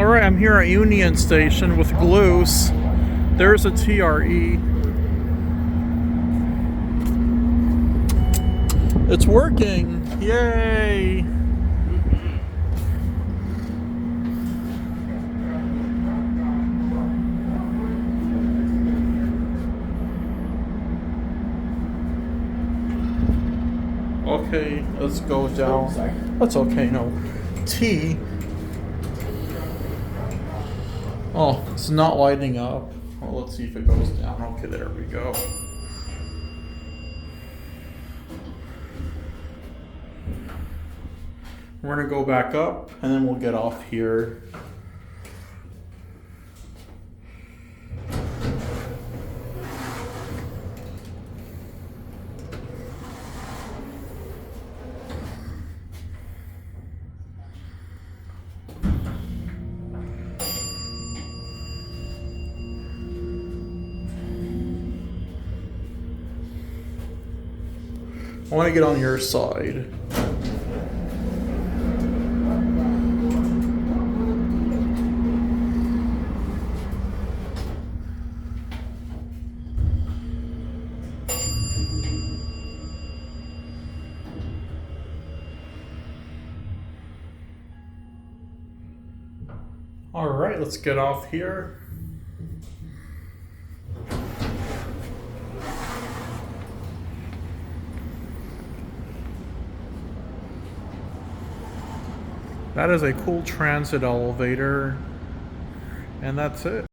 Alright, I'm here at Union Station with Gluse. There's a TRE. It's working! Yay! Okay, let's go down. That's okay, no. T. Oh, it's not lighting up. Well, let's see if it goes down. Okay, there we go. We're gonna go back up and then we'll get off here. I want to get on your side. All right, let's get off here. That is a cool transit elevator, and that's it.